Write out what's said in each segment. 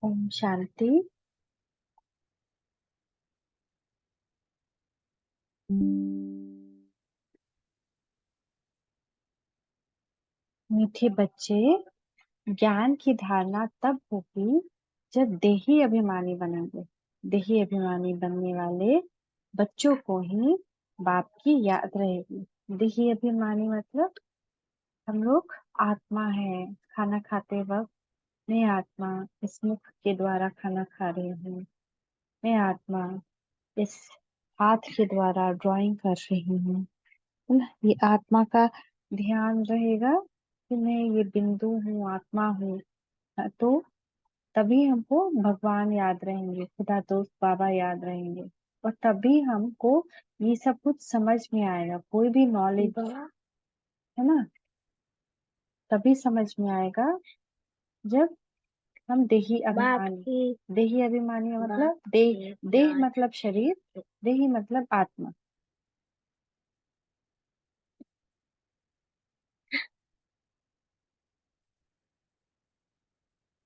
ओम शांति। मीठे बच्चे, ज्ञान की धारणा तब होगी जब देही अभिमानी बनेंगे। देही अभिमानी बनने वाले बच्चों को ही बाप की याद रहेगी। देही अभिमानी मतलब हम लोग आत्मा है। खाना खाते वक्त मैं आत्मा इस मुख के द्वारा खाना खा रही हूँ। मैं आत्मा इस हाथ के द्वारा ड्राइंग कर रही हूँ। है ना? ये आत्मा का ध्यान रहेगा कि मैं ये बिंदु हूँ, आत्मा हूँ। तो तभी हमको भगवान याद रहेंगे, खुदा दोस्त बाबा याद रहेंगे, और तभी हमको ये सब कुछ समझ में आएगा। कोई भी नॉलेज, है ना, तभी समझ में आएगा जब हम देही अभिमानी। देही अभिमानी मतलब देह मतलब शरीर, देही मतलब आत्मा।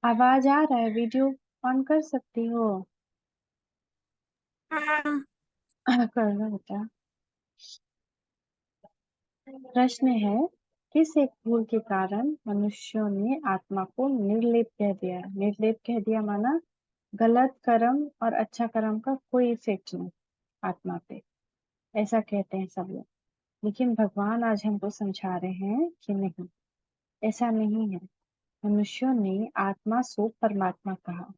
आवाज आ रहा है? वीडियो ऑन कर सकती हो? हाँ। करना बेटा। प्रश्न है, किस एक भूल के कारण मनुष्यों ने आत्मा को निर्लेप कह दिया? निर्लेप कह दिया माना गलत कर्म और अच्छा कर्म का कोई इफेक्ट नहीं आत्मा पे, ऐसा कहते हैं सब लोग। लेकिन भगवान आज हमको समझा रहे हैं कि नहीं, ऐसा नहीं है। मनुष्यों ने आत्मा सो परमात्मा कहा।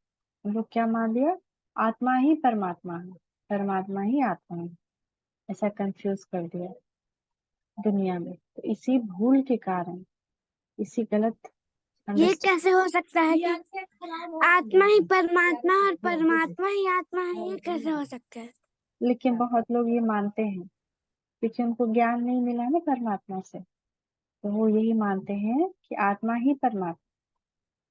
हम लोग क्या मान लिया? आत्मा ही परमात्मा है, परमात्मा ही आत्मा है, ऐसा कंफ्यूज कर दिया दुनिया में। तो इसी भूल के कारण, इसी गलत ये कैसे हो सकता है कि आत्मा ही परमात्मा और परमात्मा ही आत्मा है? ये कैसे हो सकता है? लेकिन बहुत लोग ये मानते हैं क्योंकि उनको ज्ञान नहीं मिला है ना परमात्मा से। तो वो यही मानते हैं कि आत्मा ही परमात्मा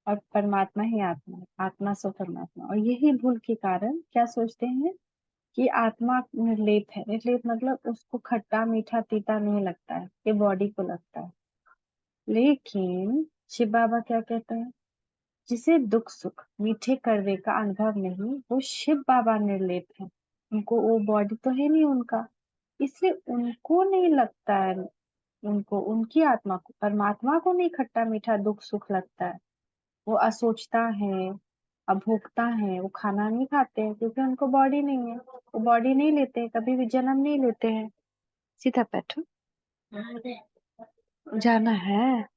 और परमात्मा ही आत्मा है, आत्मा सो परमात्मा। और यही भूल के कारण क्या सोचते हैं कि आत्मा निर्लेप है। निर्लेप मतलब उसको खट्टा मीठा तीता नहीं लगता है, ये बॉडी को लगता है। लेकिन शिव बाबा क्या कहते हैं? जिसे दुख सुख मीठे कड़वे का अनुभव नहीं, वो शिव बाबा निर्लेप है। उनको वो बॉडी तो है नहीं उनका, इसलिए उनको नहीं लगता है। उनको, उनकी आत्मा को, परमात्मा को नहीं खट्टा मीठा दुख सुख लगता है। वो असोचता है, अभोक्ता है। वो खाना नहीं खाते हैं क्योंकि उनको बॉडी नहीं है। वो बॉडी नहीं लेते हैं, कभी भी जन्म नहीं लेते हैं। सीधा बैठो, जाना है?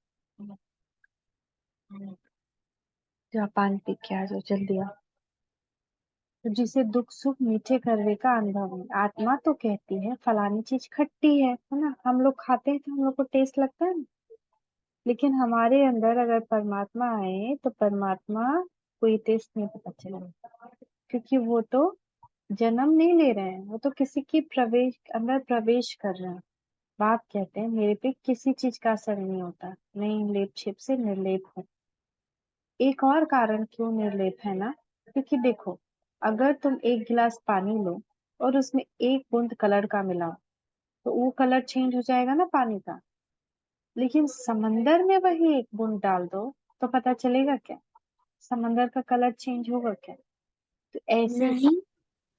जा पानी पी के आ जाओ, जल्दी आओ। तो जिसे दुख सुख मीठे करवे का अनुभव है, आत्मा तो कहती है फलानी चीज खट्टी है ना। हम लोग खाते हैं तो हम लोग को टेस्ट लगता है ना। लेकिन हमारे अंदर अगर परमात्मा आए तो परमात्मा को ये टेस्ट नहीं पता चलेगा, क्योंकि वो तो जन्म नहीं ले रहे हैं, वो तो किसी की प्रवेश अंदर प्रवेश कर रहे हैं। बाप कहते हैं मेरे पे किसी चीज का असर नहीं होता, मैं लेप छिप से निर्लेप हूँ। एक और कारण क्यों निर्लेप है ना, क्योंकि देखो, अगर तुम एक गिलास पानी लो और उसमें एक बूंद कलर का मिलाओ, तो वो कलर चेंज हो जाएगा ना पानी का। लेकिन समंदर में वही एक बूंद डाल दो तो पता चलेगा क्या? समंदर का कलर चेंज होगा क्या? तो ऐसे, नहीं।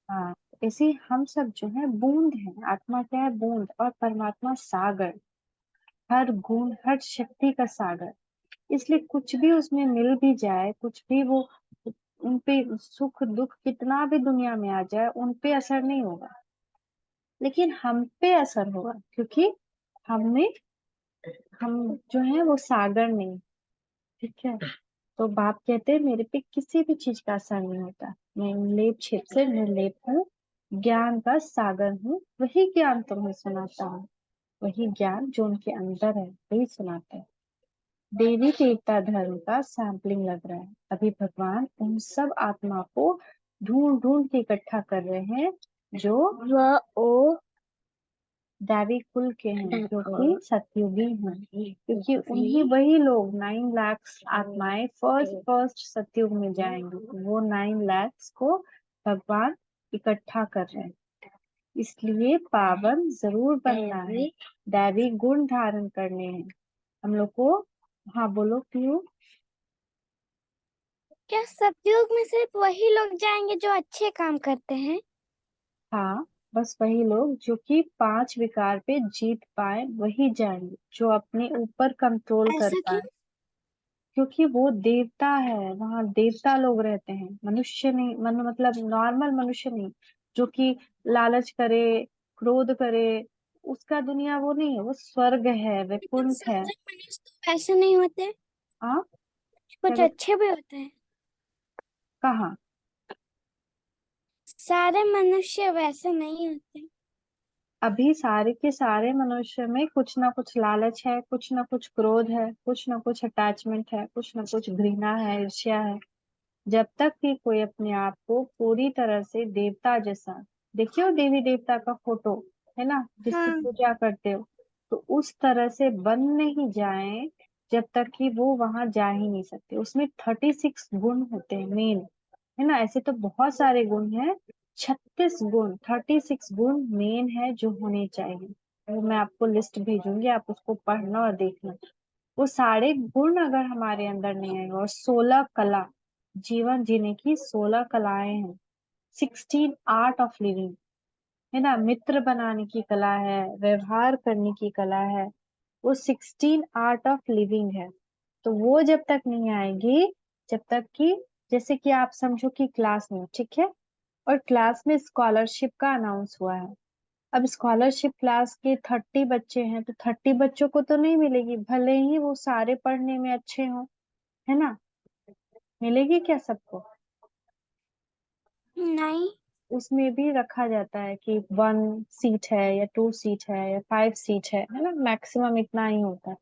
हाँ, ऐसे ही हम सब जो है बूंद है। आत्मा क्या है? बूंद। और परमात्मा सागर, हर गुण हर शक्ति का सागर। इसलिए कुछ भी उसमें मिल भी जाए, कुछ भी वो, उनपे सुख दुख कितना भी दुनिया में आ जाए, उनपे असर नहीं होगा। लेकिन हम पे असर होगा, क्योंकि हमने, हम जो है वो सागर नहीं। ठीक है? तो बाप कहते हैं मेरे पे किसी भी चीज का असर नहीं होता, मैं लेप छिप से निर्लेप हूँ, ज्ञान का सागर हूँ। वही ज्ञान तुम्हें सुनाता हूँ, वही ज्ञान जो उनके अंदर है वही सुनाते हैं। देवी देवता धर्म का सैंपलिंग लग रहा है। अभी भगवान उन सब आत्मा को ढूंढ ढूंढ के इकट्ठा कर रहे हैं जो वह ओ दैवी कुल के हैं, जो कि सतयुगी हैं। क्योंकि उन्हीं वही लोग 9 लाख आत्माएं फर्स्ट फर्स्ट सतयुग में जाएंगे। वो 9 लाख को भगवान इकट्ठा कर रहे हैं। इसलिए पावन जरूर बनना है, दैवी गुण धारण करने हैं हम लोग को। हाँ बोलो क्यों? क्या सतयुग में सिर्फ वही लोग जाएंगे जो अच्छे काम करते हैं? हाँ, बस वही लोग जो कि 5 विकार पे जीत पाए वही जाएंगे, जो अपने ऊपर कंट्रोल कर ऐसा क्यों? पाए। क्योंकि वो देवता है, वहां देवता लोग रहते हैं, मनुष्य नहीं, मतलब नॉर्मल मनुष्य नहीं, जो कि लालच करे, क्रोध करे। उसका दुनिया वो नहीं है, वो स्वर्ग है, लेकिन वैकुंठ है। सारे मनुष्य तो ऐसे नहीं होते, हाँ, कुछ चलो। अच्छे भी होते हैं। कहाँ? सारे मनुष्य वैसे नहीं होते। अभी सारे के सारे मनुष्य में कुछ ना कुछ लालच है, कुछ ना कुछ क्रोध है, कुछ ना कुछ अटैचमेंट है, कुछ ना कुछ घृणा है, ईर्ष्या है। जब तक कि कोई अपने आप को पूरी तरह से देवता जैसा, देखियो देवी देवता का फोटो, है ना, जिसकी हाँ। पूजा करते हो, तो उस तरह से बन नहीं जाए, जब तक कि वो वहां जा ही नहीं सकते। उसमें 36 गुण होते हैं मेन, है ना। ऐसे तो बहुत सारे गुण हैं, 36 गुण, 36 गुण मेन है जो होने चाहिए। वो मैं आपको लिस्ट भेजूंगी, आप उसको पढ़ना और देखना। वो सारे गुण अगर हमारे अंदर नहीं आएंगे, और 16 कला, जीवन जीने की 16 कलाएं हैं, 16 आर्ट ऑफ लिविंग, है ना। मित्र बनाने की कला है, व्यवहार करने की कला है, वो 16 आर्ट ऑफ लिविंग है। तो वो जब तक नहीं आएगी, जब तक कि, जैसे कि आप समझो कि क्लास में, ठीक है, और क्लास में स्कॉलरशिप का अनाउंस हुआ है। अब स्कॉलरशिप क्लास के 30 बच्चे हैं, तो 30 बच्चों को तो नहीं मिलेगी, भले ही वो सारे पढ़ने में अच्छे हों, है ना। मिलेगी क्या सबको? नहीं। उसमें भी रखा जाता है कि 1 सीट है या 2 सीट है या 5 सीट है ना, मैक्सिमम इतना ही होता है।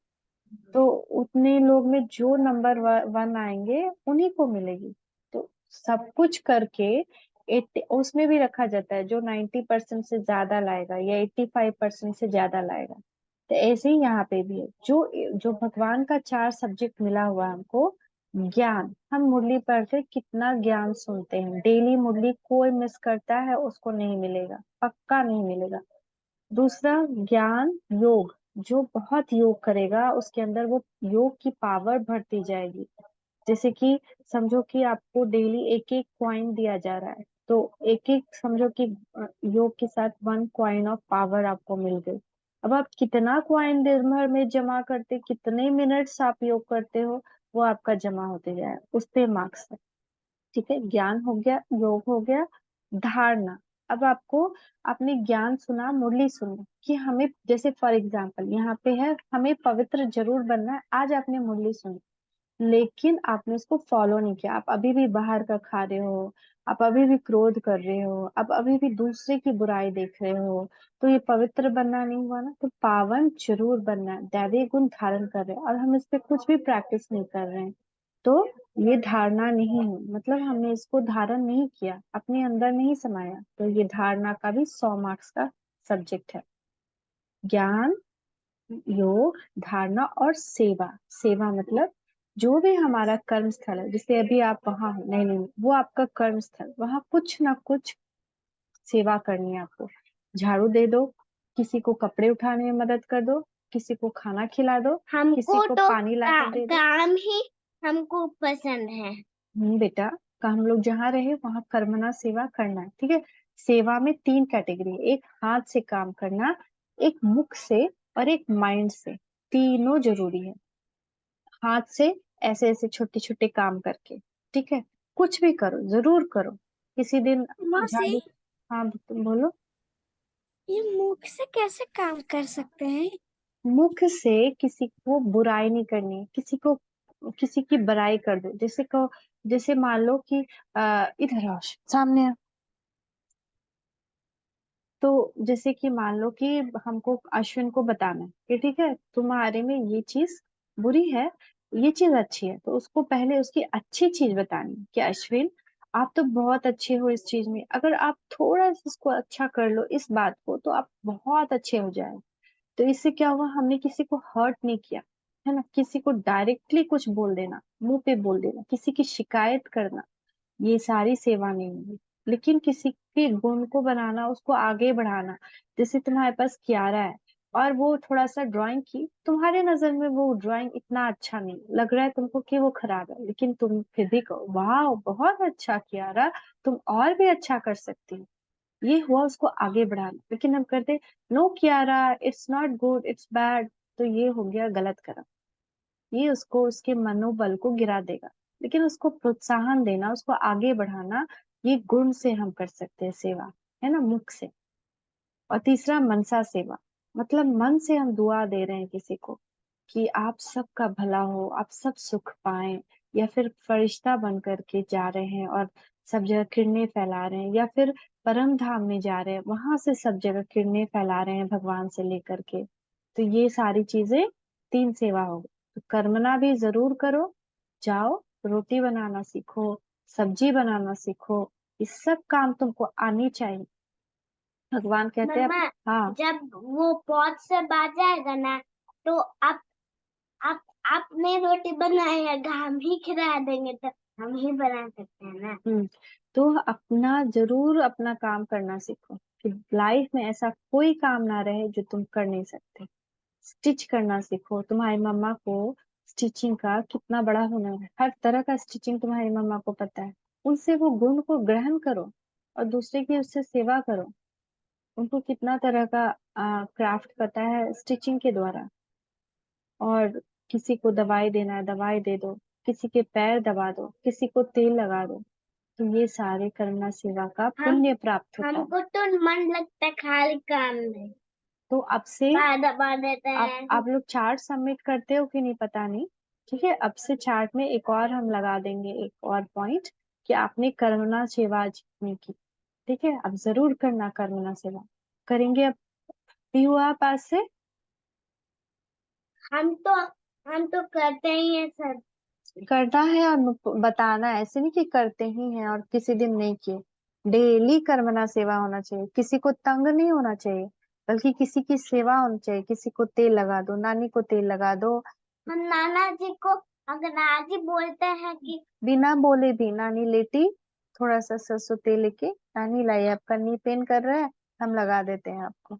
तो उतने लोग में जो नंबर 1 आएंगे उन्हीं को मिलेगी। तो सब कुछ करके 80, उसमें भी रखा जाता है जो 90% से ज्यादा लाएगा या 85% से ज्यादा लाएगा। तो ऐसे ही यहाँ पे भी है, जो जो भगवान का 4 सब्जेक्ट मिला हुआ है हमको। ज्ञान, हम मुरली पढ़ते कितना ज्ञान सुनते हैं, डेली मुरली कोई मिस करता है उसको नहीं मिलेगा, पक्का नहीं मिलेगा। दूसरा, ज्ञान योग, जो बहुत योग करेगा उसके अंदर वो योग की पावर बढ़ती जाएगी। जैसे कि समझो कि आपको डेली एक एक कॉइन दिया जा रहा है, तो एक एक समझो कि योग के साथ 1 कॉइन ऑफ पावर आपको मिल गई। अब आप कितना कॉइन दिन भर में जमा करते, कितने मिनट्स आप योग करते हो, वो आपका जमा होते जाए, उस पे मार्क्स। ठीक है, ज्ञान हो गया, योग हो गया। धारणा, अब आपको, आपने ज्ञान सुना, मुरली सुनी कि हमें, जैसे फॉर एग्जाम्पल यहाँ पे है, हमें पवित्र जरूर बनना है, आज आपने मुरली सुनी, लेकिन आपने उसको फॉलो नहीं किया, आप अभी भी बाहर का खा रहे हो, आप अभी भी क्रोध कर रहे हो, आप अभी भी दूसरे की बुराई देख रहे हो, तो ये पवित्र बनना नहीं हुआ ना। तो पावन जरूर बनना है, दैवी गुण धारण कर रहे हैं और हम इस पे कुछ भी प्रैक्टिस नहीं कर रहे हैं, तो ये धारणा नहीं है, मतलब हमने इसको धारण नहीं किया, अपने अंदर नहीं समाया, तो ये धारणा का भी 100 मार्क्स का सब्जेक्ट है। ज्ञान, योग, धारणा और सेवा। सेवा मतलब जो भी हमारा कर्म स्थल है, जैसे अभी आप वहां हो, नहीं नहीं, वो आपका कर्म स्थल, वहां कुछ ना कुछ सेवा करनी है आपको। झाड़ू दे दो, किसी को कपड़े उठाने में मदद कर दो, किसी को खाना खिला दो, किसी हमको को तो पानी ला कर दे दो। काम ही हमको पसंद है। बेटा, का हम लोग जहाँ रहे वहां कर्मणा सेवा करना है, ठीक है। सेवा में 3 कैटेगरी है, एक हाथ से काम करना, एक मुख से, और एक माइंड से। तीनों जरूरी है। हाथ से ऐसे ऐसे छोटे छोटे काम करके, ठीक है, कुछ भी करो, जरूर करो। किसी दिन मौसी, झाड़ू, हाँ तुम बोलो। ये मुख से कैसे काम कर सकते हैं? मुख से किसी को बुराई नहीं करनी, किसी को, किसी की बुराई कर दो, जैसे को, जैसे मान लो कि इधर आओ, सामने आओ। तो जैसे कि मान लो कि हमको अश्विन को बताना है कि ठीक है, तुम्हारे में ये चीज बुरी है, ये चीज अच्छी है, तो उसको पहले उसकी अच्छी चीज बतानी है कि अश्विन, आप तो बहुत अच्छे हो इस चीज में, अगर आप थोड़ा सा इसको अच्छा कर लो, इस बात को, तो आप बहुत अच्छे हो जाए। तो इससे क्या हुआ, हमने किसी को हर्ट नहीं किया, है ना। किसी को डायरेक्टली कुछ बोल देना, मुंह पे बोल देना, किसी की शिकायत करना, ये सारी सेवा नहीं होगी। लेकिन किसी के गुण को बनाना, उसको आगे बढ़ाना, जैसे तुम्हारे पास कियारा है, और वो थोड़ा सा ड्राइंग की, तुम्हारे नजर में वो ड्राइंग इतना अच्छा नहीं लग रहा है तुमको कि वो खराब है, लेकिन तुम फिर भी कहो वाह बहुत अच्छा किया रहा, तुम और भी अच्छा कर सकती हो। ये हुआ उसको आगे बढ़ाना। लेकिन हम करते नो कियारा it's not good it's bad, तो ये हो गया गलत कर्म। ये उसको उसके मनोबल को गिरा देगा। लेकिन उसको प्रोत्साहन देना, उसको आगे बढ़ाना, ये गुण से हम कर सकते हैं सेवा, है ना, मुख से। और तीसरा मनसा सेवा, मतलब मन से हम दुआ दे रहे हैं किसी को कि आप सबका भला हो, आप सब सुख पाएं। या फिर फरिश्ता बन करके जा रहे हैं और सब जगह किरणें फैला रहे हैं, या फिर परम धाम में जा रहे हैं, वहां से सब जगह किरणें फैला रहे हैं भगवान से लेकर के। तो ये सारी चीजें तीन सेवा हो गई। तो कर्मना भी जरूर करो, जाओ रोटी बनाना सीखो, सब्जी बनाना सीखो, ये सब काम तुमको आनी चाहिए। भगवान कहते हैं मम्मा, हाँ। जब वो पॉट से बाज जाएगा ना, तो आप आपने रोटी बनाई है, हम ही खिला देंगे, तो हम ही बना सकते हैं ना। तो अपना जरूर अपना काम करना सीखो, कि लाइफ में ऐसा कोई काम ना रहे जो तुम कर नहीं सकते। स्टिच करना सीखो, तुम्हारी मम्मा को स्टिचिंग का कितना बड़ा हुनर है, हर तरह का स्टिचिंग तुम्हारी मम्मा को पता है। उनसे वो गुण को ग्रहण करो और दूसरे की उससे सेवा करो। उनको कितना तरह का क्राफ्ट पता है स्टिचिंग के द्वारा। और किसी को दवाई देना है दवाई दे दो, किसी के पैर दबा दो, किसी को तेल लगा दो। तो ये सारे करुणा सेवा का पुण्य प्राप्त होता है। हमको तो मन लगता है खाली काम में, तो अब से पैर दबा देते हैं। आप लोग चार्ट सबमिट करते हो कि नहीं पता नहीं। ठीक है, अब से चार्ट में एक और हम लगा देंगे, एक और पॉइंट, कि आपने करुणा सेवा आज नहीं की। ठीक है, अब जरूर करना करुणा सेवा। करेंगे अब पीयू आप आज से। हम तो हम तो करते ही हैं सर। करना है और बताना है, ऐसे नहीं कि करते ही हैं और किसी दिन नहीं किए। डेली कर्मणा सेवा होना चाहिए, किसी को तंग नहीं होना चाहिए, बल्कि किसी की सेवा होनी चाहिए। किसी को तेल लगा दो, नानी को तेल लगा दो। हम नाना जी को, अगर नाना जी बोलते हैं कि बिना बोले भी नानी लेटी, थोड़ा सा सरसों तेल लेके, नानी लाई आपका नी पेन कर रहा है, हम लगा देते हैं आपको।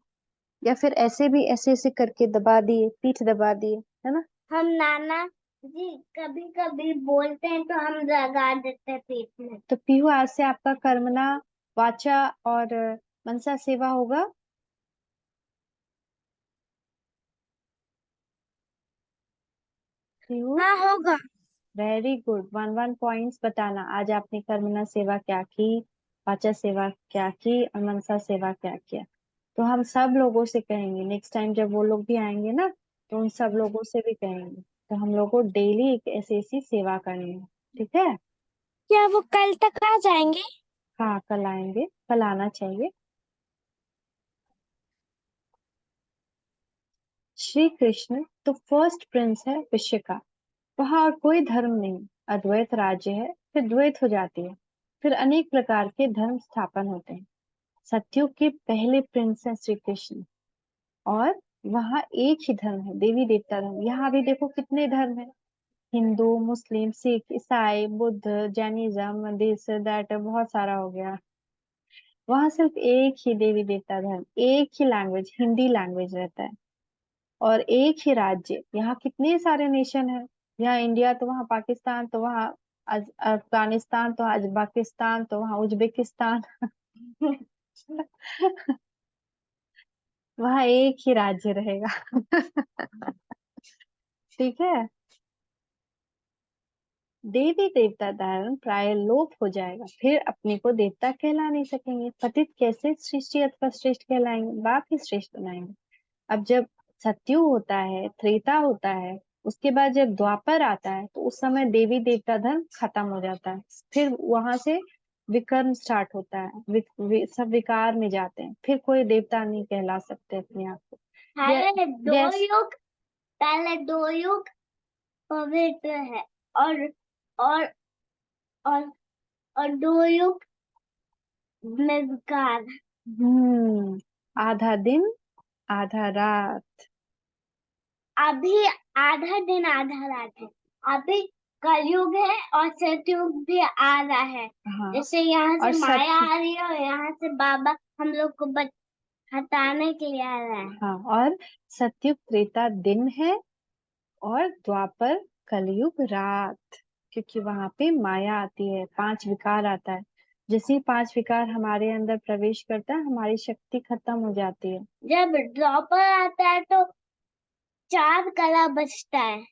या फिर ऐसे भी ऐसे ऐसे करके दबा दिए, पीठ दबा दिए, है ना। हम नाना जी कभी कभी बोलते हैं तो हम लगा देते हैं पेट में। तो पीहू आज से आपका कर्मणा, वाचा और मनसा सेवा होगा। पीहू हाँ होगा। Very good, one one points बताना आज आपने कर्मणा सेवा क्या की, वाचा सेवा क्या की और मनसा सेवा क्या किया। तो हम सब लोगों से कहेंगे नेक्स्ट टाइम जब वो लोग भी आएंगे ना, तो उन सब लोगों से भी कहेंगे, तो हम लोग को डेली एक ऐसी ऐसी सेवा करनी है। ठीक है। क्या वो कल तक आ जाएंगे? हाँ कल आएंगे, कल आना चाहिए। श्री कृष्ण तो फर्स्ट प्रिंस है विश्व का। वहाँ और कोई धर्म नहीं, अद्वैत राज्य है, फिर द्वैत हो जाती है, फिर अनेक प्रकार के धर्म स्थापन होते हैं। सतयुग के पहले प्रिंस है श्री कृष्ण। और वहाँ एक ही धर्म है, देवी देवता धर्म। यहाँ भी देखो कितने धर्म है, हिंदू मुस्लिम सिख ईसाई बुद्ध जैनिज्म दिस दैट, बहुत सारा हो गया। वहाँ सिर्फ एक ही देवी देवता धर्म, एक ही लैंग्वेज, हिंदी लैंग्वेज रहता है। और एक ही राज्य, यहाँ कितने सारे नेशन है। यहाँ इंडिया तो वहाँ पाकिस्तान, तो वहाँ अफगानिस्तान, तो अजबकिस्तान, तो वहाँ उज्बेकिस्तान। वहाँ एक ही राज्य रहेगा। ठीक है। देवी देवता धर्म प्राय लोप हो जाएगा, फिर अपने को देवता कहला नहीं सकेंगे। पतित कैसे सृष्टि अथवा श्रेष्ठ कहलाएंगे, बाप ही श्रेष्ठ बनाएंगे। अब जब सतयुग होता है, त्रेता होता है, उसके बाद जब द्वापर आता है, तो उस समय देवी देवता धर्म खत्म हो जाता है। फिर वहां से विकर्म स्टार्ट होता है, सब विकार में जाते हैं, फिर कोई देवता नहीं कहला सकते अपने आप को। पहले दो यस। युग पहले दो युग पवित्र है, और और और और दो युग में विकार। आधा दिन आधा रात। अभी आधा दिन आधा रात है। अभी कलयुग है और सतयुग भी आ रहा है। हाँ जैसे यहाँ और से माया सत्य, आ रही है और यहाँ से बाबा हम लोग को हटाने के लिए आ रहा है। हाँ, और सतयुग त्रेता दिन है और द्वापर कलयुग रात, क्योंकि वहां पे माया आती है, पांच विकार आता है। जैसे ही पांच विकार हमारे अंदर प्रवेश करता है, हमारी शक्ति खत्म हो जाती है। जब ड्रॉपर आता है तो 4 कला बचता है।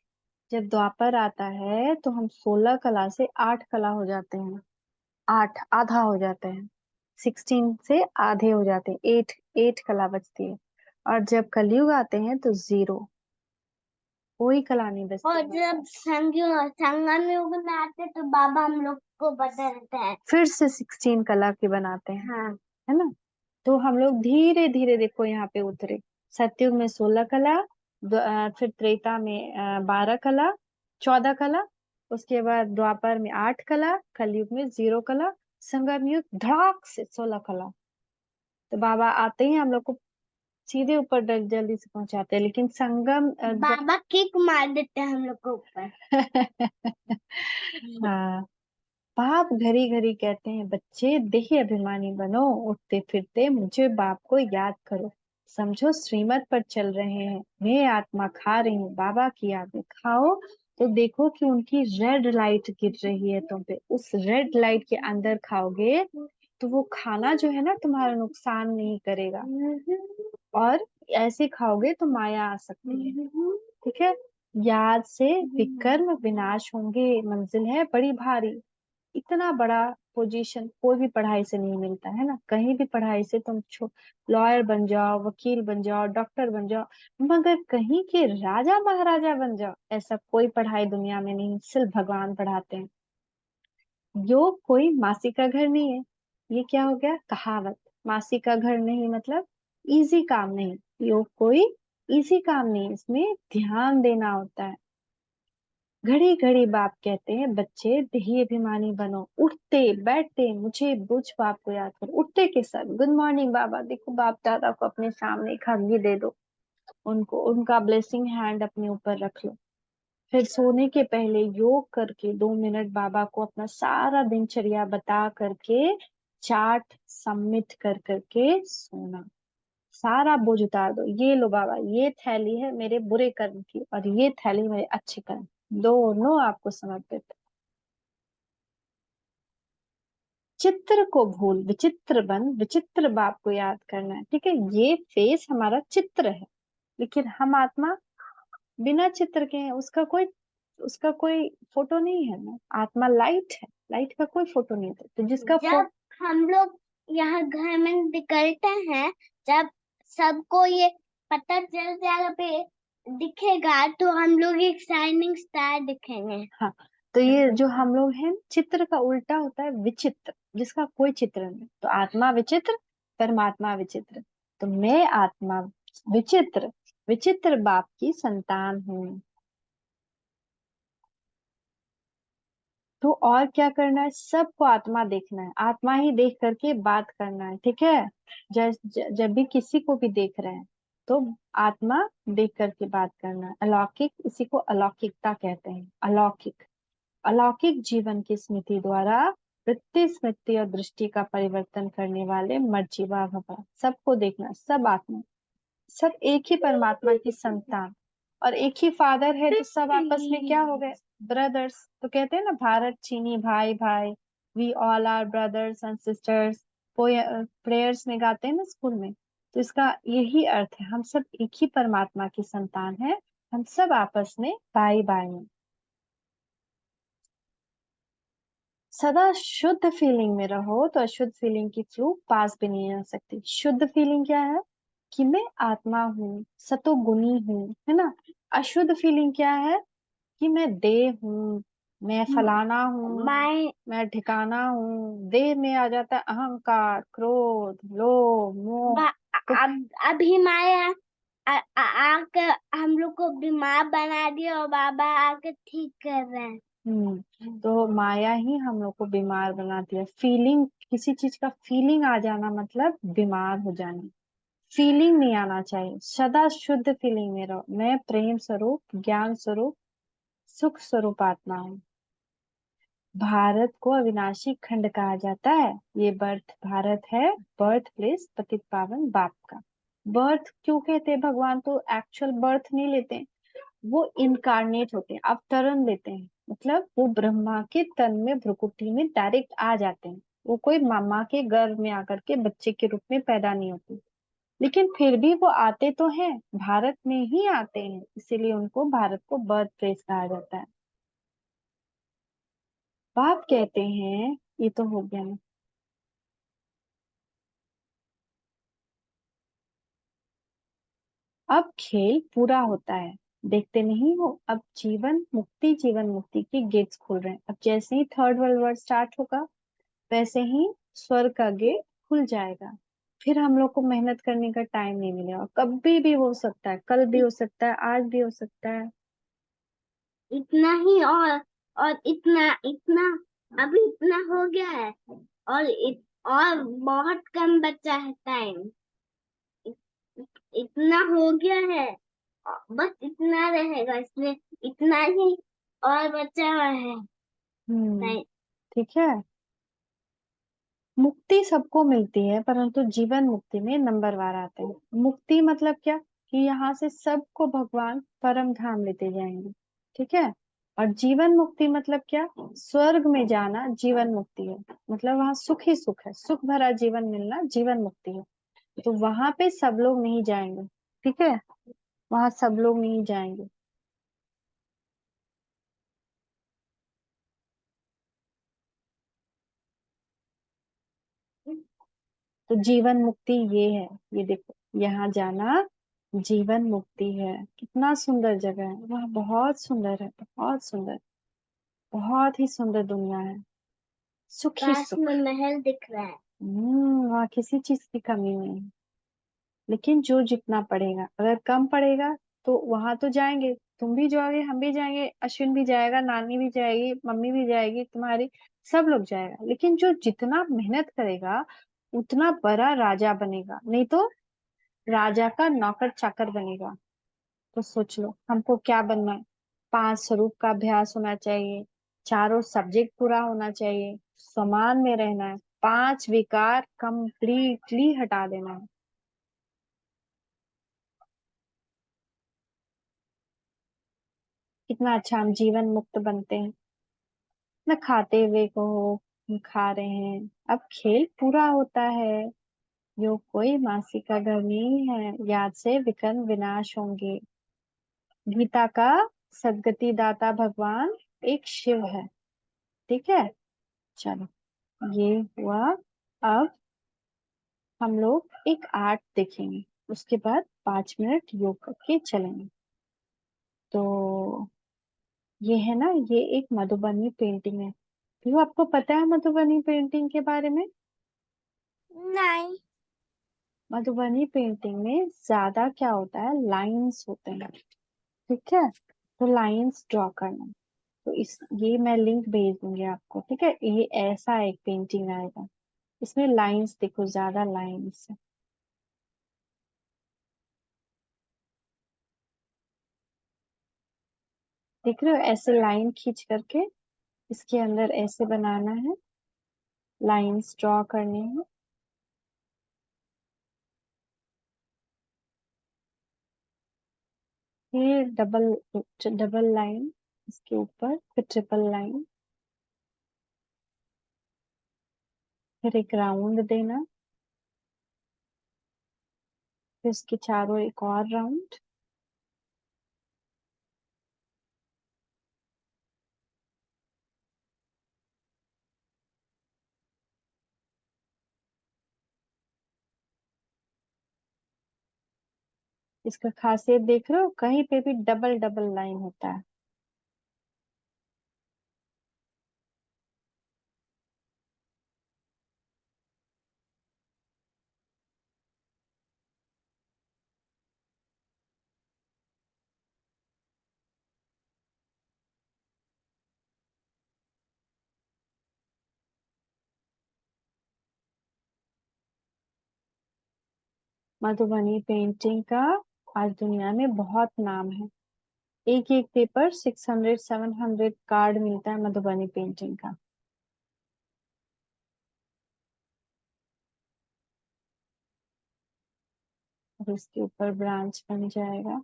जब द्वापर आता है तो हम 16 कला से 8 कला हो जाते हैं, 8 आधा हो जाते हैं, 16 से आधे हो जाते हैं, 8 8 कला बचती है। और जब कलयुग आते हैं तो 0, कोई कला नहीं बचती और हमारे जब पास। संगम युग में आते तो बाबा हम लोग को बदलते हैं। फिर से 16 कला के बनाते हैं, हाँ। है ना। तो हम लोग धीरे धीरे देखो यहाँ पे उतरे। सतयुग में 16 कला, फिर त्रेता में 12 कला, 14 कला, उसके बाद द्वापर में 8 कला, कलयुग में 0 कला, संगम युग धड़ाक से 16 कला। तो बाबा आते ही हम लोग को सीधे ऊपर जल्दी से पहुंचाते हैं, लेकिन संगम बाबा किक मार देते हैं हम लोग को ऊपर। हाँ, बाप घड़ी घड़ी कहते हैं, बच्चे देही अभिमानी बनो, उठते फिरते मुझे बाप को याद करो, समझो श्रीमत पर चल रहे हैं, वे आत्मा खा रही हूँ बाबा की यादें। खाओ तो देखो कि उनकी रेड लाइट गिर रही है तुम पे, उस रेड लाइट के अंदर खाओगे तो वो खाना जो है ना तुम्हारा नुकसान नहीं करेगा, और ऐसे खाओगे तो माया आ सकती है। ठीक है। याद से विकर्म विनाश होंगे, मंजिल है बड़ी भारी। इतना बड़ा पोजीशन कोई भी पढ़ाई से नहीं मिलता है ना, कहीं भी पढ़ाई से तुम लॉयर बन जाओ, वकील बन जाओ, डॉक्टर बन जाओ, मगर कहीं के राजा महाराजा बन जाओ, ऐसा कोई पढ़ाई दुनिया में नहीं, सिर्फ भगवान पढ़ाते हैं। योग कोई मासी का घर नहीं है। ये क्या हो गया कहावत, मासी का घर नहीं मतलब इजी काम नहीं। योग कोई इजी काम नहीं, इसमें ध्यान देना होता है। घड़ी घड़ी बाप कहते हैं, बच्चे देही अभिमानी बनो, उठते बैठते मुझे बुझ बाप को याद करो। उठते के साथ गुड मॉर्निंग बाबा, देखो बाप दादा को अपने सामने एक हग भी दे दो, उनको उनका ब्लेसिंग हैंड अपने ऊपर रख लो। फिर सोने के पहले योग करके 2 मिनट बाबा को अपना सारा दिनचर्या बता करके चार्ट सबमिट कर करके सोना। सारा बोझ उतार दो, ये लो बाबा, ये थैली है मेरे बुरे कर्म की और ये थैली मेरे अच्छे कर्म, दोनों आपको समर्पित। चित्र को भूल विचित्र बन, विचित्र बाप को याद करना है। ठीक है, ये फेस हमारा चित्र है, लेकिन हम आत्मा बिना चित्र के हैं, उसका कोई फोटो नहीं है ना। आत्मा लाइट है, लाइट का कोई फोटो नहीं होता, तो जिसका जब हम लोग यहाँ घर में निकलते हैं, जब सबको ये पता चल जाएगा पे दिखेगा तो हम लोग एक शाइनिंग स्टार दिखेंगे। हाँ, तो ये जो हम लोग हैं, चित्र का उल्टा होता है विचित्र, जिसका कोई चित्र नहीं। तो आत्मा विचित्र, परमात्मा विचित्र। तो मैं आत्मा विचित्र, विचित्र बाप की संतान हूँ। तो और क्या करना है, सबको आत्मा देखना है, आत्मा ही देख करके बात करना है। ठीक है। जब भी किसी को भी देख रहे हैं तो आत्मा देख करके बात करना है। अलौकिक, इसी को अलौकिकता कहते हैं। अलौकिक, अलौकिक जीवन की स्मृति द्वारा वृत्ति स्मृति और दृष्टि का परिवर्तन करने वाले मर्जीवा भवा। सबको देखना, सब आत्मा, सब एक ही परमात्मा की संतान, और एक ही फादर है, तो सब आपस में क्या हो गए, ब्रदर्स। तो कहते हैं ना, भारत चीनी भाई भाई, we all are brothers and sisters, prayers में गाते हैं ना स्कूल में। तो इसका यही अर्थ है, हम सब एक ही परमात्मा की संतान है, हम सब आपस में भाई भाई हैं। सदा शुद्ध फीलिंग में रहो तो अशुद्ध फीलिंग की फ्लू पास भी नहीं आ सकती। शुद्ध फीलिंग क्या है, कि मैं आत्मा हूँ, सतोगुणी हूँ, है ना। अशुद्ध फीलिंग क्या है, कि मैं देह हूँ, मैं फलाना हूँ, मैं मैं ठिकाना हूँ। देह में आ जाता है अहंकार, क्रोध, लोभ, मोह। तो अभी माया आके हम लोग को बीमार बना दिया और बाबा आके ठीक कर रहे हैं। तो माया ही हम लोग को बीमार बनाती है। फीलिंग, किसी चीज का फीलिंग आ जाना मतलब बीमार हो जाना। फीलिंग नहीं आना चाहिए, सदा शुद्ध फीलिंग में रहो। मैं प्रेम स्वरूप, ज्ञान स्वरूप, सुख स्वरूप आत्मा हूँ। भारत को अविनाशी खंड कहा जाता है। ये भारत है, बर्थ प्लेस पतित पावन बाप का। बर्थ क्यों कहते हैं? भगवान तो एक्चुअल बर्थ नहीं लेते, वो इनकारनेट होते हैं, अवतरण लेते हैं। मतलब वो ब्रह्मा के तन में, भ्रुकुटी में डायरेक्ट आ जाते हैं। वो कोई मामा के गर्भ में आकर के बच्चे के रूप में पैदा नहीं होते, लेकिन फिर भी वो आते तो हैं, भारत में ही आते हैं, इसीलिए उनको भारत को बर्थ प्लेस कहा जाता है। बाप कहते हैं, ये तो हो गया ना। अब खेल पूरा होता है, देखते नहीं हो, अब जीवन मुक्ति के गेट्स खुल रहे हैं। अब जैसे ही थर्ड वर्ल्ड वॉर स्टार्ट होगा, वैसे ही स्वर्ग का गेट खुल जाएगा। फिर हम लोग को मेहनत करने का टाइम नहीं मिलेगा, कभी भी हो सकता है, कल भी इ- हो सकता है, आज भी हो सकता है। इतना ही, और इतना इतना अभी इतना हो गया है, और बहुत कम बचा है टाइम। इतना हो गया है, बस इतना रहेगा, इसमें इतना ही और बचा हुआ है हम्म। टाइम। ठीक है। मुक्ति सबको मिलती है, परंतु जीवन मुक्ति में नंबर वार आते हैं। मुक्ति मतलब क्या? कि यहाँ से सबको भगवान परम धाम लेते जाएंगे। ठीक है। और जीवन मुक्ति मतलब क्या? स्वर्ग में जाना जीवन मुक्ति है। मतलब वहां सुख ही सुख है, सुख भरा जीवन मिलना जीवन मुक्ति है। तो वहां पे सब लोग नहीं जाएंगे। ठीक है। वहां सब लोग नहीं जाएंगे। तो जीवन मुक्ति ये है। ये देखो, यहाँ जाना जीवन मुक्ति है। कितना सुंदर जगह है वहाँ, बहुत सुंदर है, बहुत सुंदर, बहुत ही सुंदर दुनिया है। सुख ही काश सुख। में महल दिख रहा है। वहाँ किसी चीज की कमी नहीं है। लेकिन जो जितना पढ़ेगा, अगर कम पढ़ेगा तो वहां तो जाएंगे, तुम भी जाओगे, हम भी जाएंगे, अश्विन भी जाएगा, नानी भी जाएगी, मम्मी भी जाएगी तुम्हारी, सब लोग जाएगा। लेकिन जो जितना मेहनत करेगा उतना बड़ा राजा बनेगा, नहीं तो राजा का नौकर चाकर बनेगा। तो सोच लो हमको क्या बनना है। 5 स्वरूप का अभ्यास होना चाहिए, चारों सब्जेक्ट पूरा होना चाहिए, समान में रहना है, 5 विकार कंप्लीटली हटा देना है। कितना अच्छा हम जीवन मुक्त बनते हैं। न खाते हुए को हम खा रहे हैं। अब खेल पूरा होता है, यो कोई मासी का घर नहीं है, याद से विकर्म विनाश होंगे। गीता का सदगति दाता भगवान एक शिव है। ठीक है। चलो, ये हुआ। अब हम लोग एक आर्ट देखेंगे, उसके बाद 5 मिनट योग करके चलेंगे। तो ये है ना, ये एक मधुबनी पेंटिंग है। तो आपको पता है मधुबनी पेंटिंग के बारे में? नहीं। मधुबनी पेंटिंग में ज्यादा क्या होता है, लाइंस होते हैं। ठीक है। तो लाइंस ड्रॉ करना। तो इस ये मैं लिंक भेज दूंगी आपको। ठीक है। ये ऐसा एक पेंटिंग आएगा, इसमें लाइंस देखो, ज्यादा लाइंस है। देख रहे हो, ऐसे लाइन खींच करके इसके अंदर ऐसे बनाना है, लाइंस ड्रॉ करनी है। फिर डबल डबल लाइन, इसके ऊपर फिर ट्रिपल लाइन, फिर एक राउंड देना, फिर इसके चारों एक और राउंड। इसका खासियत देख रहे हो, कहीं पे भी डबल डबल लाइन होता है। मधुबनी पेंटिंग का आज दुनिया में बहुत नाम है। एक एक पेपर 600 700 कार्ड मिलता है मधुबनी पेंटिंग का। अब इसके ऊपर ब्रांच बन जाएगा।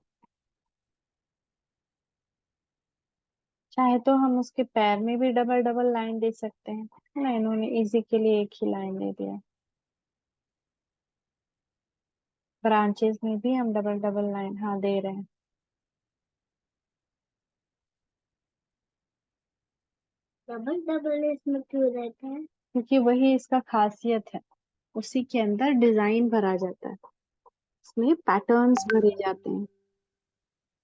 चाहे तो हम उसके पैर में भी डबल डबल लाइन दे सकते हैं ना, इन्होंने इजी के लिए एक ही लाइन दे दिया। ब्रांचेस में भी हम डबल डबल लाइन हाँ दे रहे हैं। डबल डबल इसमें क्यों रहता है? क्योंकि वही इसका खासियत है, उसी के अंदर डिजाइन भरा जाता है, इसमें पैटर्न्स भरे जाते हैं।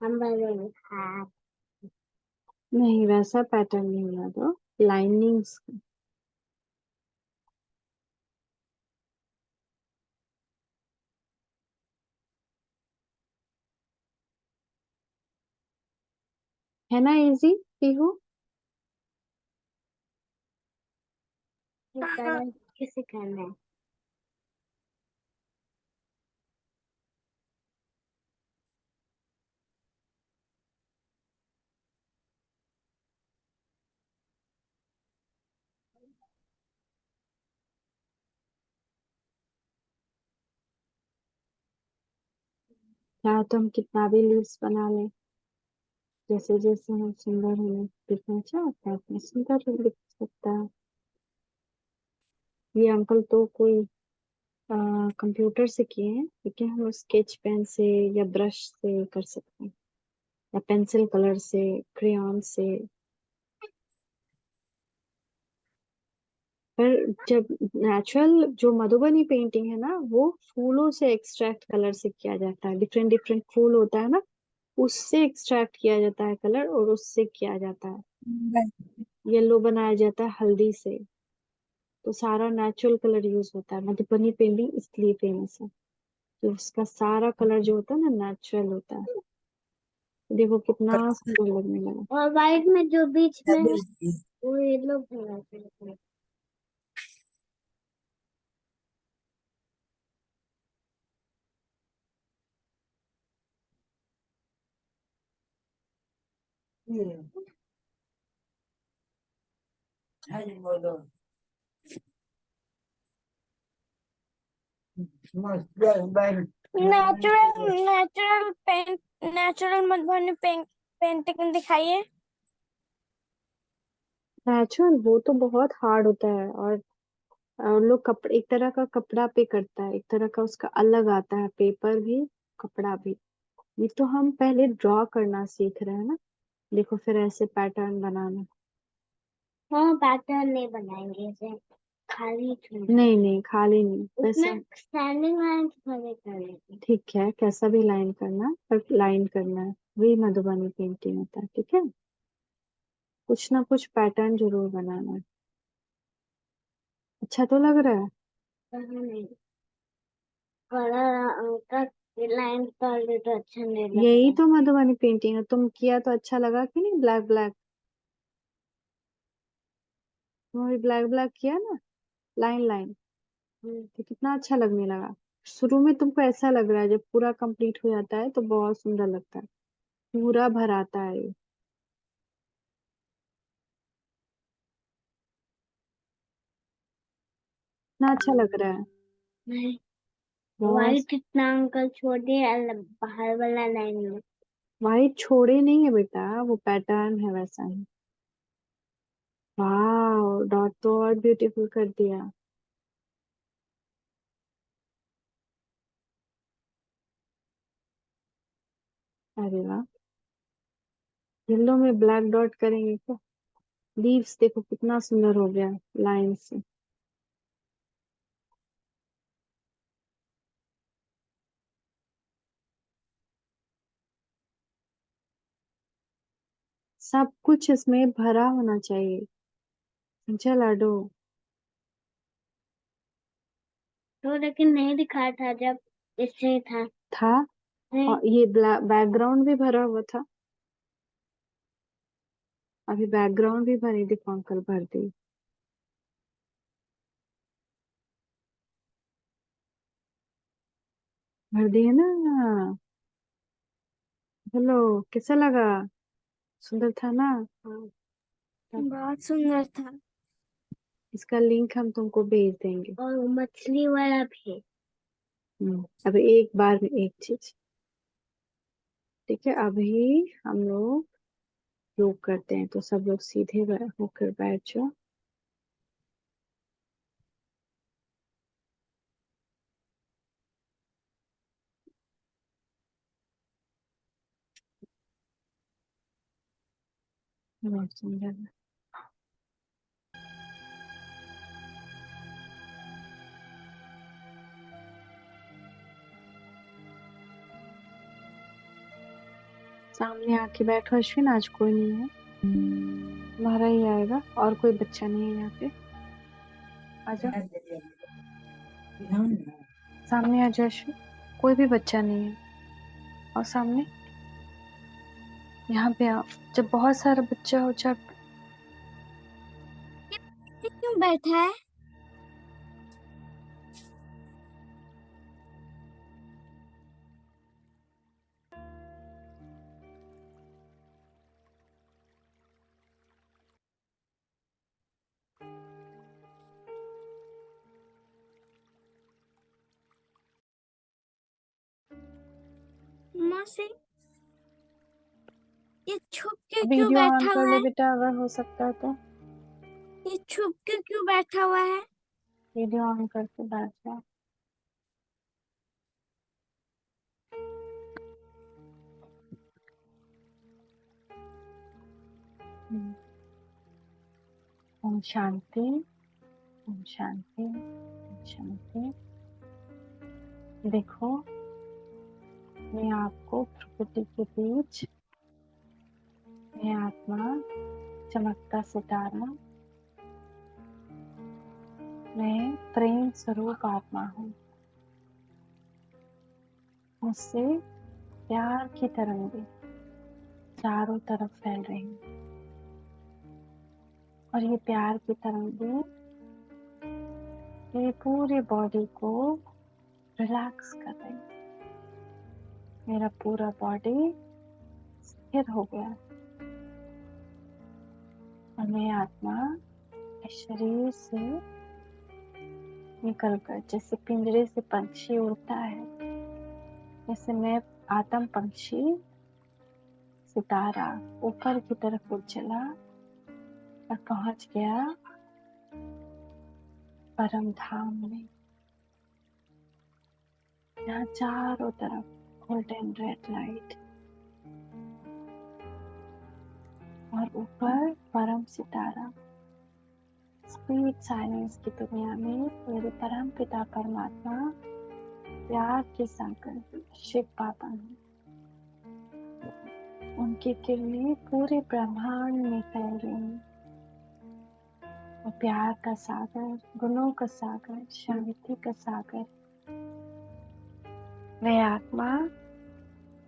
हम बोलेंगे हाँ। नहीं वैसा पैटर्न नहीं बना दो, लाइनिंग्स। है ना इजी पीहू? ये कलर किसे करना है? चाहे तो हम कितना भी लीव्स बना लें, जैसे जैसे हम सुंदर हमें दिखना चाहते हैं उतना सुंदर दिख सकता है। ये अंकल तो कोई कंप्यूटर से किए हैं, लेकिन हम स्केच पेन से या ब्रश से कर सकते हैं, या पेंसिल कलर से, क्रेयॉन से। पर जब नेचुरल जो मधुबनी पेंटिंग है ना, वो फूलों से एक्सट्रैक्ट कलर से किया जाता है, डिफरेंट डिफरेंट फूल होता है ना, उससे एक्सट्रैक्ट किया जाता है कलर, और उससे किया जाता है। येलो बनाया जाता है हल्दी से, तो सारा नेचुरल कलर यूज होता है। मधुबनी पेंटिंग इसलिए फेमस है कि उसका सारा कलर जो होता है ना नेचुरल होता है। देखो कितना सुंदर लगने लगा। और वाइट में जो बीच में है वो येलो कलर का है। Natural natural paint natural Madhubani painting दिखाइए। नेचुरल वो तो बहुत हार्ड होता है, और लोग कपड़े एक तरह का कपड़ा पे करता है, एक तरह का उसका अलग आता है, पेपर भी कपड़ा भी। ये तो हम पहले ड्रॉ करना सीख रहे हैं ना, देखो फिर ऐसे पैटर्न बनाना। हाँ पैटर्न नहीं बनाएंगे ऐसे खाली छोड़ नहीं नहीं खाली नहीं वैसा। उसमें स्टैंडिंग लाइन खड़े करेंगे। ठीक है कैसा भी लाइन करना, पर लाइन करना है, वही मधुबनी पेंटिंग होता है। ठीक है, कुछ ना कुछ पैटर्न जरूर बनाना है। अच्छा तो लग रहा है। कहाँ नहीं कलर का लाइन कर दे तो अच्छा नहीं यही लगेगा। तो मधुबनी पेंटिंग है, तुम किया तो अच्छा लगा कि नहीं? ब्लैक ब्लैक, तुमने ब्लैक ब्लैक किया ना, लाइन लाइन, तो कितना अच्छा लगने लगा। शुरू में तुमको ऐसा लग रहा है, जब पूरा कंप्लीट हो जाता है तो बहुत सुंदर लगता है, पूरा भर आता है ये। कितना अच्छा लग रहा है। नहीं बहुत। वाइट इतना अंकल छोड़े बाहर वाला लाइन में। वाइट छोड़े नहीं है बेटा, वो पैटर्न है वैसा ही। वाह, डॉट तो और ब्यूटीफुल कर दिया। अरे वाह, येलो में ब्लैक डॉट करेंगे क्या? लीव्स देखो कितना सुंदर हो गया लाइन से। सब कुछ इसमें भरा होना चाहिए, समझा लाडो? तो लेकिन नहीं दिखा था जब इससे था। था। नहीं और ये बैकग्राउंड भी भरा हुआ था। अभी बैकग्राउंड भी भरी, देखो अंकल भर दी। भर दिए ना। हेलो, कैसा लगा? सुंदर था ना? हाँ बहुत सुंदर था। इसका लिंक हम तुमको भेज देंगे। और वो मछली वाला भी अब एक बार में एक चीज। ठीक है, अभी हम लोग योग करते हैं, तो सब लोग सीधे होकर बैठ जाओ। समझा। सामने आके बैठो अश्विन, आज कोई नहीं है, तुम्हारा ही आएगा, और कोई बच्चा नहीं है यहाँ पे। आजा, सामने आजा अश्विन, कोई भी बच्चा नहीं है। और सामने यहाँ पे आओ। जब बहुत सारा बच्चा हो, जब ये क्यों बैठा है? मौसी, ये छुप के क्यों वीडियो ऑन बैठा कर हुआ ले है? बेटा, अगर हो सकता है तो। ये छुप के क्यों बैठा हुआ है? वीडियो ऑन करके बैठ जाओ। ओम शांति, ओम शांति, ओम शांति। देखो, मैं आपको प्रकृति के बीच, मैं आत्मा, चमकता सितारा, मैं प्रेम स्वरूप आत्मा हूँ। मुझसे प्यार की तरंगें चारों तरफ फैल रही हैं, और ये प्यार की तरंगें मेरी पूरी बॉडी को रिलैक्स कर रही है। मेरा पूरा बॉडी स्थिर हो गया, और मैं आत्मा इस शरीर से निकलकर, जैसे पिंजरे से पंछी उड़ता है, जैसे मैं आत्म पंछी सितारा ऊपर की तरफ उड़ चला और पहुंच गया परम धाम में, जहाँ चारों तरफ गोल्डन रेड लाइट, और ऊपर परम सितारा। स्वीट साइलेंस की दुनिया में मेरे परम पिता परमात्मा, प्यार के सागर शिव बाबा हैं। उनकी किरणें पूरे ब्रह्मांड में फैल रही हैं, और प्यार का सागर, गुणों का सागर, शांति का सागर। वे आत्मा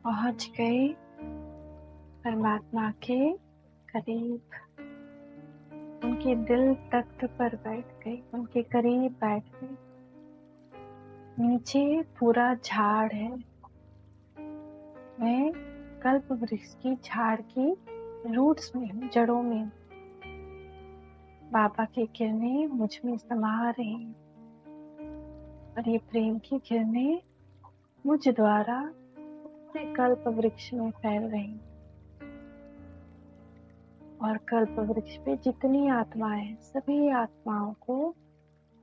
पहुंच गई परमात्मा के करीब, उनके दिल तख्त पर बैठ गई, उनके करीब बैठ गई। नीचे पूरा झाड़ है, मैं कल्प वृक्ष की झाड़ की रूट्स में हूँ, जड़ों में। बाबा की किरणें मुझ में समा रही हैं, और ये प्रेम की किरणें मुझ द्वारा पूरे कल्प वृक्ष में फैल रही हैं। और कल्प वृक्ष पे जितनी आत्माएं हैं, सभी आत्माओं को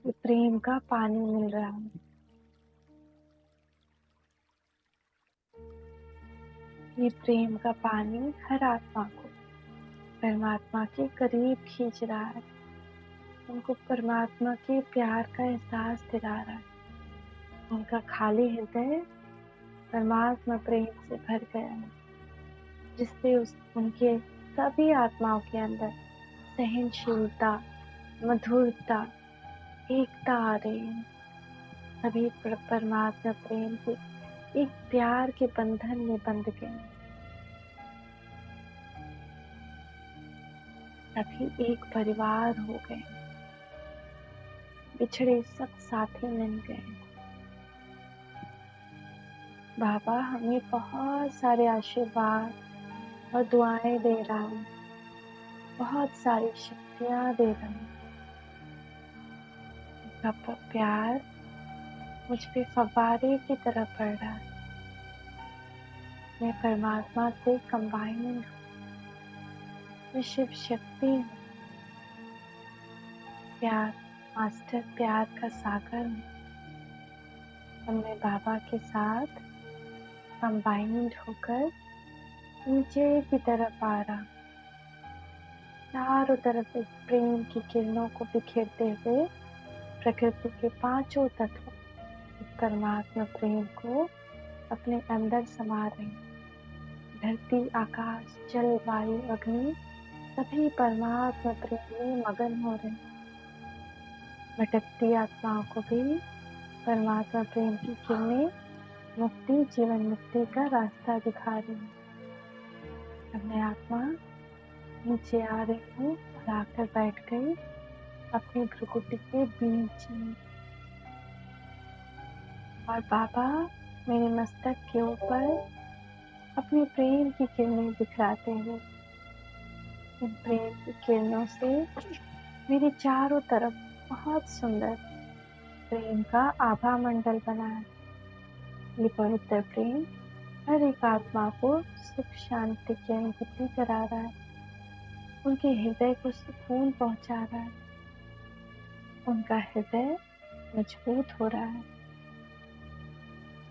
ये प्रेम का पानी मिल रहा है। ये प्रेम का पानी हर आत्मा को परमात्मा के करीब खींच रहा है, उनको परमात्मा के प्यार का एहसास दिला रहा है। उनका खाली हृदय परमात्मा प्रेम से भर गया है, जिससे उनके सभी आत्माओं के अंदर सहनशीलता, मधुरता, एकता आ रही है। सभी परमात्मा प्रेम से एक प्यार के बंधन में बंध गए, सभी एक परिवार हो गए, बिछड़े सब साथी मिल गए। बाबा हमें बहुत सारे आशीर्वाद और दुआएं दे रहा है, बहुत सारी शक्तियां दे रहा है। आपका प्यार मुझ पे फव्वारे की तरह पड़ रहा है। मैं परमात्मा से कंबाइंड, मैं शिव शक्ति हूँ। प्यार, मास्टर प्यार का सागर हूँ। और मैं बाबा के साथ कंबाइंड होकर नीचे की तरफ आ रहा, चारों तरफ इस प्रेम की किरणों को बिखेरते हुए प्रकृति के पांचों तत्व इस परमात्मा प्रेम को अपने अंदर समा रहे हैं। धरती, आकाश, जल, वायु, अग्नि सभी परमात्मा प्रेम में मगन हो रहे हैं। भटकती आत्माओं को भी परमात्मा प्रेम की किरणें मुक्ति, जीवन मुक्ति का रास्ता दिखा रही है। अब मैं आत्मा नीचे आ रही हूँ और आकर बैठ गई अपनी भ्रुकुटी के बीच में। और बाबा मेरे मस्तक के ऊपर अपनी प्रेम की किरणें बिखराते हुए, इन प्रेम की किरणों से मेरे चारों तरफ बहुत सुंदर प्रेम का आभा मंडल बना है। ये पवित्र प्रेम हर एक आत्मा को सुख शांति की अनुभूति करा रहा है, उनके हृदय को सुकून पहुंचा रहा है, उनका हृदय मजबूत हो रहा है।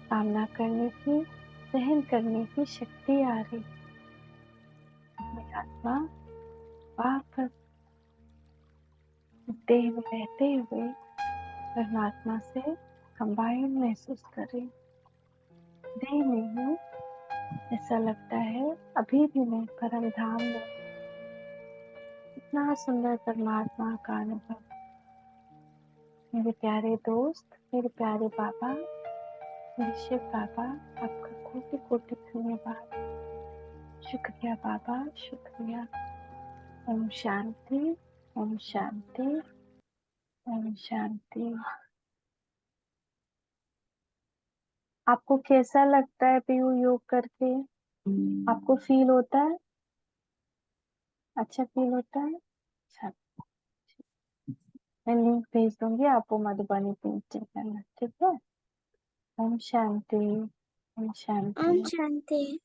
सामना करने की, सहन करने की शक्ति आ रही। मेरी आत्मा वापस देह में रहते हुए परमात्मा से कंबाइन महसूस कर रही। देह में हूँ, ऐसा लगता है अभी भी मैं परम धाम में। इतना सुंदर परमात्मा का अनुभव। मेरे प्यारे दोस्त, मेरे प्यारे बाबा, मेरे शिव बाबा, आपका कोटि कोटि धन्यवाद। शुक्रिया बाबा, शुक्रिया। ओम शांति, ओम शांति, ओम शांति। आपको कैसा लगता है पीयू योग करके? आपको फील होता है? अच्छा फील होता है? अच्छा, मैं लिंक भेज दूंगी, आपको मधुबनी पे चेक करना, ठीक है? ओम शांति, ओम शांति। ओम शांति।